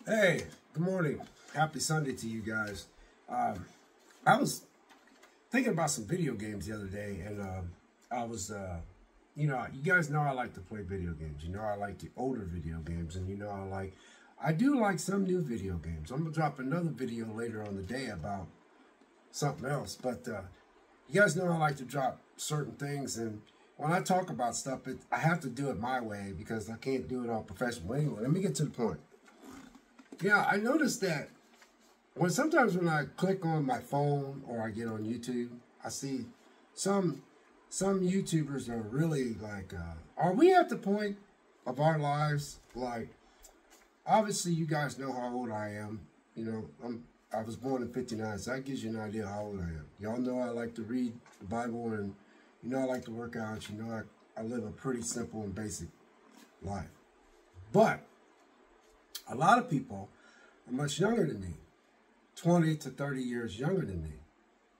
Hey, good morning. Happy Sunday to you guys. I was thinking about some video games the other day, and I was, you guys know I like to play video games. You know I like the older video games, and I do like some new video games. I'm going to drop another video later on the day about something else, but you guys know I like to drop certain things, and when I talk about stuff, I have to do it my way because I can't do it all professional. Anyway, let me get to the point. Yeah, I noticed that sometimes when I click on my phone or I get on YouTube, I see some YouTubers are really like, are we at the point of our lives? Like, obviously you guys know how old I am. You know, I was born in '59, so that gives you an idea how old I am. Y'all know I like to read the Bible, and you know I like to work out. You know I live a pretty simple and basic life. But a lot of people are much younger than me, 20 to 30 years younger than me.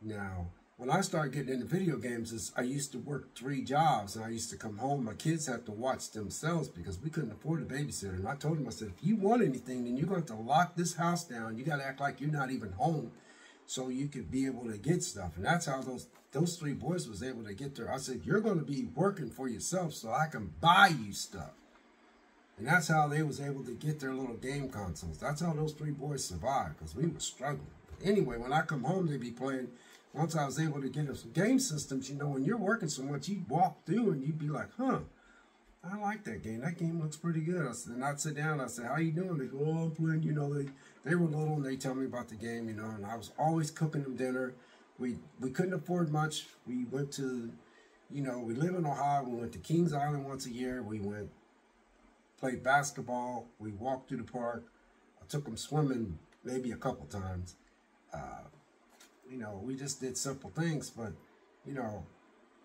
Now, when I started getting into video games, I used to work 3 jobs, and I used to come home. My kids have to watch themselves because we couldn't afford a babysitter. And I told them, I said, if you want anything, then you're going to have to lock this house down. You got to act like you're not even home so you could be able to get stuff. And that's how those 3 boys was able to get there. I said, you're going to be working for yourself so I can buy you stuff. And that's how they was able to get their little game consoles. That's how those 3 boys survived, because we were struggling. But anyway, when I come home, they be playing. Once I was able to get them some game systems, you know, when you're working so much, you walk through and you'd be like, huh, I like that game. That game looks pretty good. And I'd sit down, I'd say, how you doing? They go, oh, I'm playing. You know, they were little, and they tell me about the game, you know, and I was always cooking them dinner. We couldn't afford much. We went to, you know, we live in Ohio. We went to Kings Island once a year. We played basketball. We walked through the park. I took them swimming maybe a couple times. You know, we just did simple things. But, you know,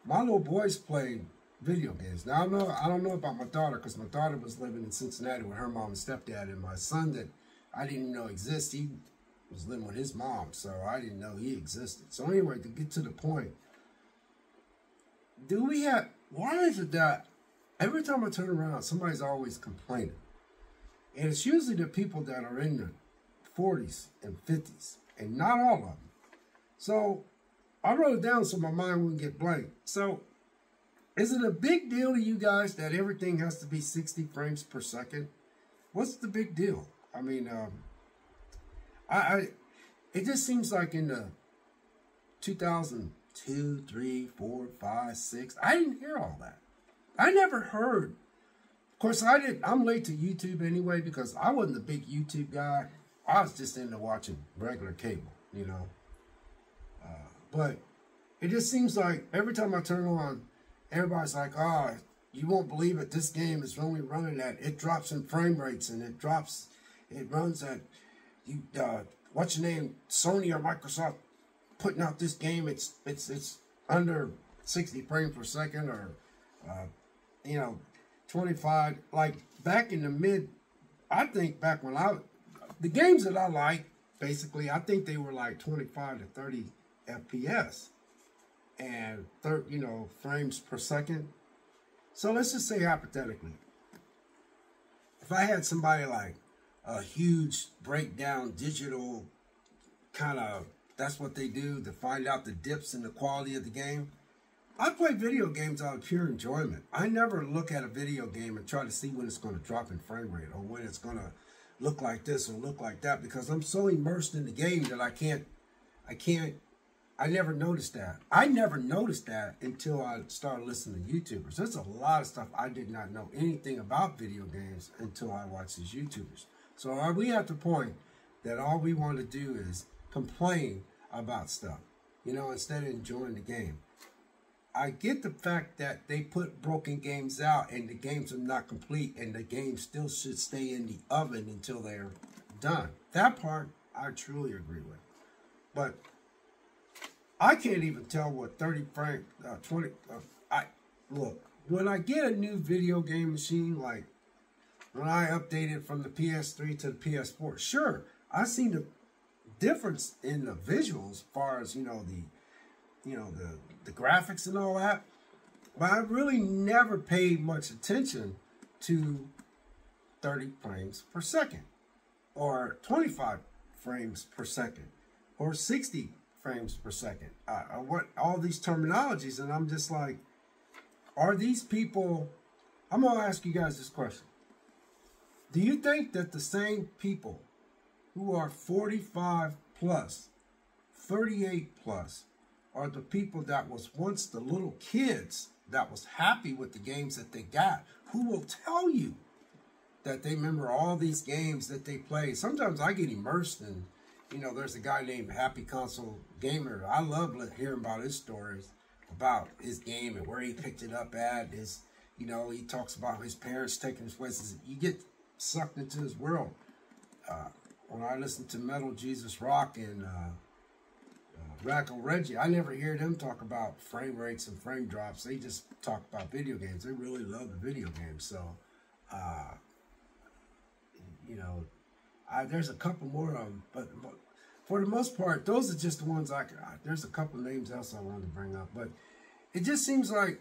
my little boys played video games. Now, I don't know about my daughter, because my daughter was living in Cincinnati with her mom and stepdad. And my son that I didn't even know existed, he was living with his mom. So I didn't know he existed. So anyway, to get to the point, why is it that every time I turn around, somebody's always complaining? And it's usually the people that are in the 40s and 50s, and not all of them. So I wrote it down so my mind wouldn't get blank. So is it a big deal to you guys that everything has to be 60 frames per second? What's the big deal? I mean, it just seems like in the 2002, 3, 4, 5, 6, I didn't hear all that. I never heard. Of course, I'm late to YouTube anyway because I wasn't a big YouTube guy. I was just into watching regular cable, you know. But it just seems like every time I turn on, everybody's like, oh, you won't believe it. This game is only running at, it drops in frame rates, and it runs at, what's your name, Sony or Microsoft putting out this game, it's under 60 frames per second, or you know, 25. Like back in the I think back when the games that I like, basically, I think they were like 25 to 30 FPS and frames per second. So let's just say hypothetically, if I had somebody like a huge breakdown digital kind of, that's what they do to find out the dips in the quality of the game. I play video games out of pure enjoyment. I never look at a video game and try to see when it's going to drop in frame rate or when it's going to look like this or look like that, because I'm so immersed in the game that I never noticed that. I never noticed that until I started listening to YouTubers. There's a lot of stuff I did not know anything about video games until I watched these YouTubers. So are we at the point that all we want to do is complain about stuff, you know, instead of enjoying the game? I get the fact that they put broken games out and the games are not complete and the game still should stay in the oven until they're done. That part I truly agree with. But I can't even tell what 30 frame, 20, look, when I get a new video game machine, like when I updated from the PS3 to the PS4, sure, I seen the difference in the visuals as far as, the graphics and all that, but I really never paid much attention to 30 frames per second. or 25 frames per second, or 60 frames per second. What all these terminologies, and I'm just like, are these people? I'm gonna ask you guys this question: do you think that the same people who are 45 plus, 38 plus, are the people that was once the little kids that was happy with the games that they got, who will tell you that they remember all these games that they played? Sometimes I get immersed in, you know, there's a guy named Happy Console Gamer. I love hearing about his stories about his game and where he picked it up at. His, you know, he talks about his parents taking his places. You get sucked into his world. When I listen to Metal Jesus Rock and Radical Reggie, I never hear them talk about frame rates and frame drops. They just talk about video games. They really love the video games. So, you know, there's a couple more of them, but for the most part, those are just the ones there's a couple names else I wanted to bring up, but it just seems like,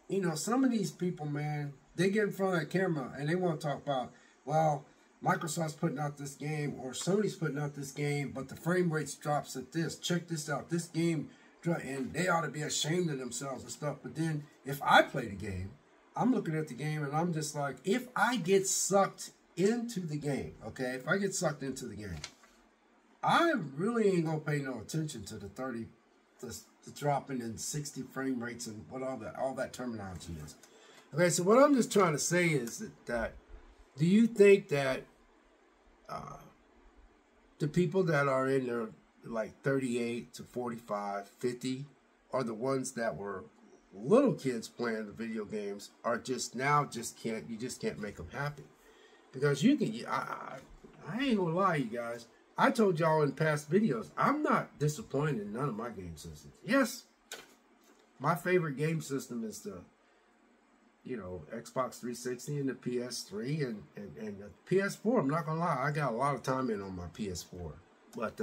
you know, some of these people, man, they get in front of the camera and they want to talk about, well, Microsoft's putting out this game or Sony's putting out this game, but the frame rates drops at this. Check this out. This game, and they ought to be ashamed of themselves and stuff. But then if I play the game, I'm looking at the game and I'm just like, if I get sucked into the game, okay, if I get sucked into the game, I really ain't gonna pay no attention to the dropping in 60 frame rates and what all that terminology is. Okay, so what I'm just trying to say is that do you think that the people that are in their like 38 to 45, 50 are the ones that were little kids playing the video games are just can't make them happy? Because you can, I ain't gonna lie, you guys. I told y'all in past videos, I'm not disappointed in none of my game systems. Yes, my favorite game system is the, you know, Xbox 360 and the PS3 and the PS4. I'm not gonna lie, I got a lot of time in on my PS4, but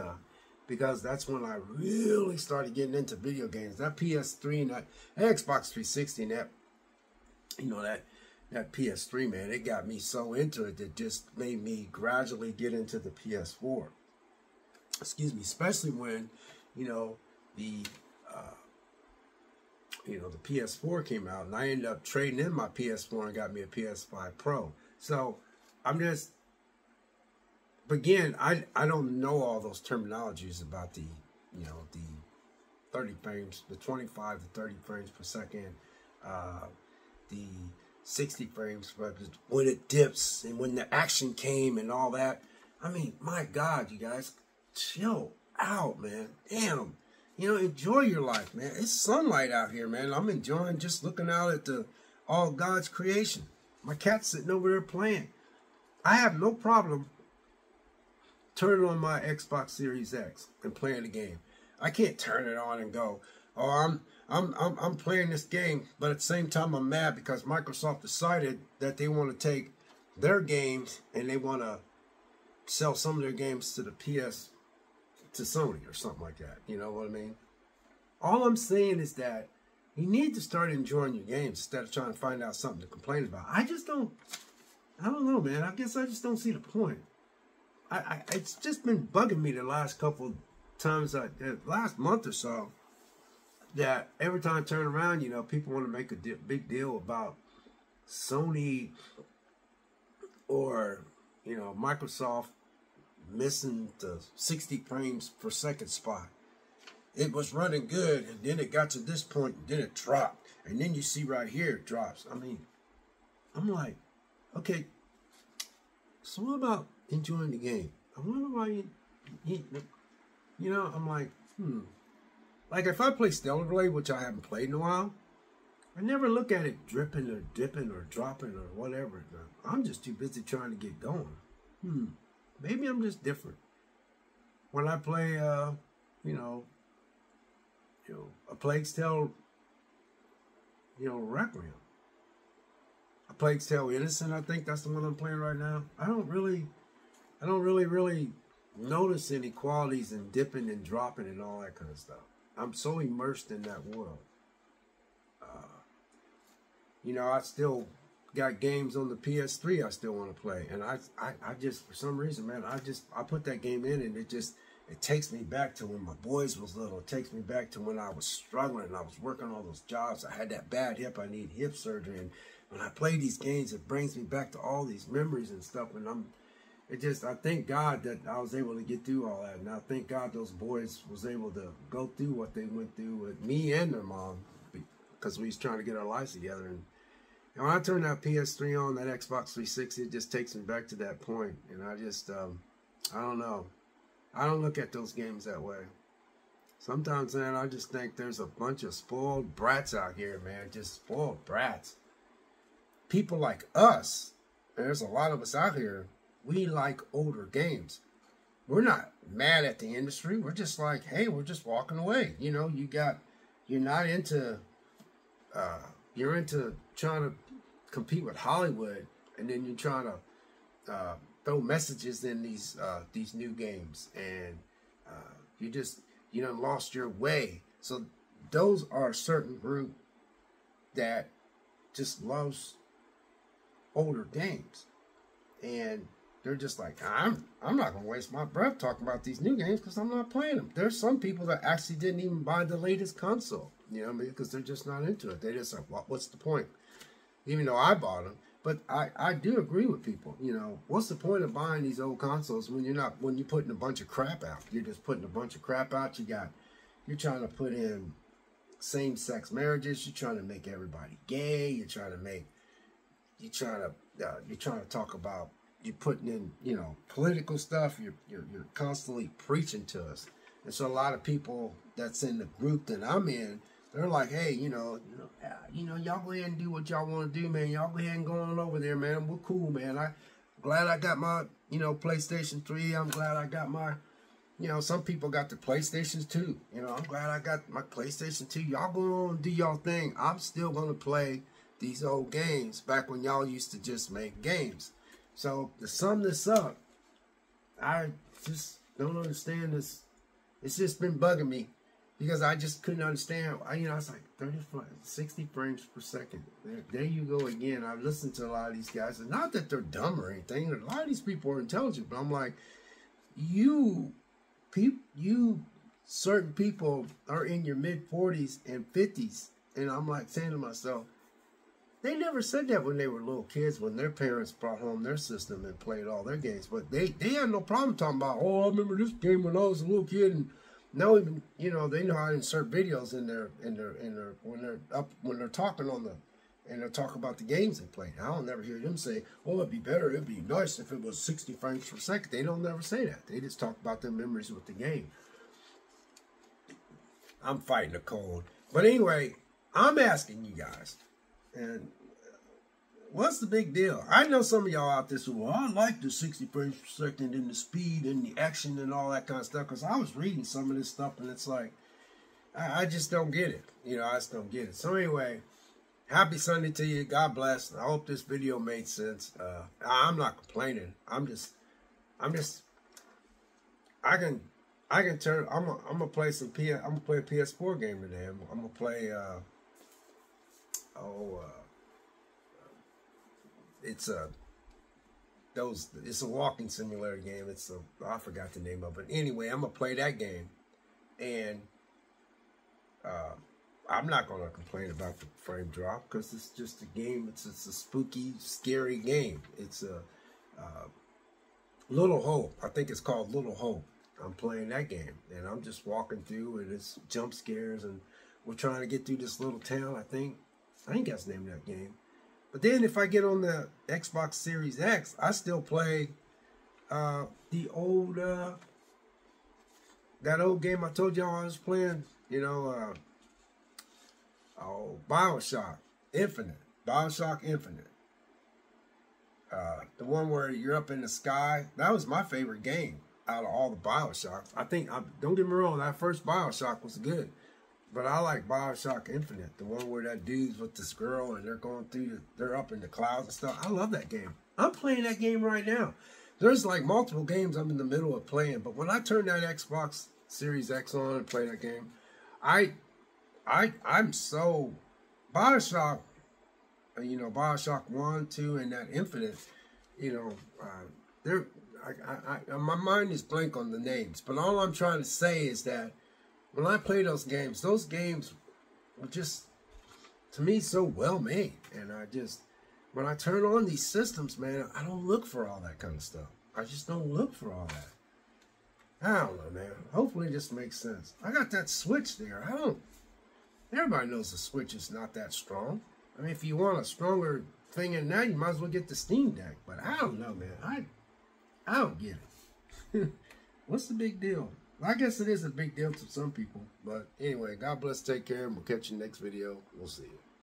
because that's when I really started getting into video games. That PS3 and that Xbox 360 and that, you know, that PS3, man, it got me so into it that just made me gradually get into the PS4. Excuse me, especially when, you know, the PS4 came out, and I ended up trading in my PS4 and got me a PS5 Pro. So I'm just, again, I don't know all those terminologies about the, you know, the 30 frames, the 25 to 30 frames per second, the 60 frames, but when it dips and when the action came and all that. I mean, my God, you guys, chill out, man. Damn. You know, enjoy your life, man. It's sunlight out here, man. I'm enjoying just looking out at all God's creation. My cat's sitting over there playing. I have no problem turning on my Xbox Series X and playing the game. I can't turn it on and go, oh, I'm playing this game, but at the same time I'm mad because Microsoft decided that they want to take their games and they want to sell some of their games to the to Sony or something like that. You know what I mean? All I'm saying is that you need to start enjoying your games instead of trying to find out something to complain about. I don't know, man. I guess I just don't see the point. It's just been bugging me the last couple times, the last month or so, that every time I turn around, you know, people want to make a big deal about Sony or, you know, Microsoft missing the 60 frames per second spot. It was running good, and then it got to this point, and then it dropped. And then you see right here, it drops. I mean, I'm like, okay, so what about enjoying the game? I wonder why you know, I'm like, Like if I play Stellar Blade, which I haven't played in a while, I never look at it dripping or dipping or dropping or whatever. I'm just too busy trying to get going. Maybe I'm just different. When I play, you know, A Plague's Tale, you know, Requiem. A Plague's Tale Innocent, I think that's the one I'm playing right now. I don't really notice any qualities in dipping and dropping and all that kind of stuff. I'm so immersed in that world. You know, I still got games on the PS3 I still want to play. And I just, for some reason, man, I put that game in and it takes me back to when my boys was little. It takes me back to when I was struggling and I was working all those jobs. I had that bad hip. I need hip surgery. And when I play these games, it brings me back to all these memories and stuff. And I thank God that I was able to get through all that. And I thank God those boys was able to go through what they went through with me and their mom, because we was trying to get our lives together. And when I turn that PS3 on, that Xbox 360, it just takes me back to that point. And I just, I don't know. I don't look at those games that way. Sometimes, man, I just think there's a bunch of spoiled brats out here, man. Just spoiled brats. People like us, and there's a lot of us out here, we like older games. We're not mad at the industry. We're just like, hey, we're just walking away. You know, you're not into, you're into trying to compete with Hollywood, and then you're trying to throw messages in these new games, and you done lost your way. So those are a certain group that just loves older games, and they're just like, I'm not gonna waste my breath talking about these new games because I'm not playing them. There's some people that actually didn't even buy the latest console, you know what I mean, because they're just not into it. They just like, what's the point? Even though I bought them. But I do agree with people, you know, what's the point of buying these old consoles when you're putting a bunch of crap out? You're just putting a bunch of crap out. You're trying to put in same-sex marriages. You're trying to make everybody gay. You're trying to talk about, you're putting in, you know, political stuff. You're constantly preaching to us. And so a lot of people that's in the group that I'm in, they're like, hey, y'all go ahead and do what y'all want to do, man. Y'all go ahead and go on over there, man. We're cool, man. I'm glad I got my, PlayStation 3. I'm glad I got my, some people got the PlayStations 2. I'm glad I got my PlayStation 2. Y'all go on and do y'all thing. I'm still going to play these old games back when y'all used to just make games. So to sum this up, I just don't understand this. It's just been bugging me. Because I just couldn't understand. It's like 60 frames per second. There you go again. I've listened to a lot of these guys. And not that they're dumb or anything. A lot of these people are intelligent. But I'm like, certain people are in your mid-40s and 50s. And I'm like saying to myself, they never said that when they were little kids, when their parents brought home their system and played all their games. But they had no problem talking about, I remember this game when I was a little kid. And now even, they know how to insert videos in their when they're talking and they'll talk about the games they played. I don't never hear them say, it'd be nice if it was 60 frames per second. They don't never say that. They just talk about their memories with the game. I'm fighting a cold. But anyway, I'm asking you guys, and what's the big deal? I know some of y'all out there say, I like the 60 frames per second and the speed and the action and all that kind of stuff, because I was reading some of this stuff and it's like, I just don't get it. I just don't get it. So anyway, happy Sunday to you. God bless. I hope this video made sense. I'm not complaining. I can turn, I'm gonna play I'm gonna play a PS4 game today. I'm gonna play, it's a walking simulator game. I forgot the name of it. Anyway, I'm gonna play that game, and I'm not gonna complain about the frame drop because it's just a game. It's a spooky, scary game. It's a Little Hope. I think it's called Little Hope. I'm playing that game, and I'm just walking through, and it's jump scares, and we're trying to get through this little town. I think that's the name of that game. But then if I get on the Xbox Series X, I still play the old, that old game I told y'all I was playing, Bioshock Infinite. Bioshock Infinite. The one where you're up in the sky. That was my favorite game out of all the Bioshocks. Don't get me wrong, that first Bioshock was good. But I like Bioshock Infinite, the one where that dude's with this girl and they're up in the clouds and stuff. I love that game. I'm playing that game right now. There's like multiple games I'm in the middle of playing, but when I turn that Xbox Series X on and play that game, I'm so Bioshock you know, BioShock 1, 2, and that Infinite, you know, my mind is blank on the names. But all I'm trying to say is that when I play those games were just, to me, so well made. And when I turn on these systems, man, I don't look for all that kind of stuff. I just don't look for all that. I don't know, man. Hopefully this makes sense. I got that Switch there. Everybody knows the Switch is not that strong. I mean, if you want a stronger thing than that, you might as well get the Steam Deck. But I don't know, man. I don't get it. What's the big deal? I guess it is a big deal to some people. But anyway, God bless, take care, and we'll catch you next video. We'll see you.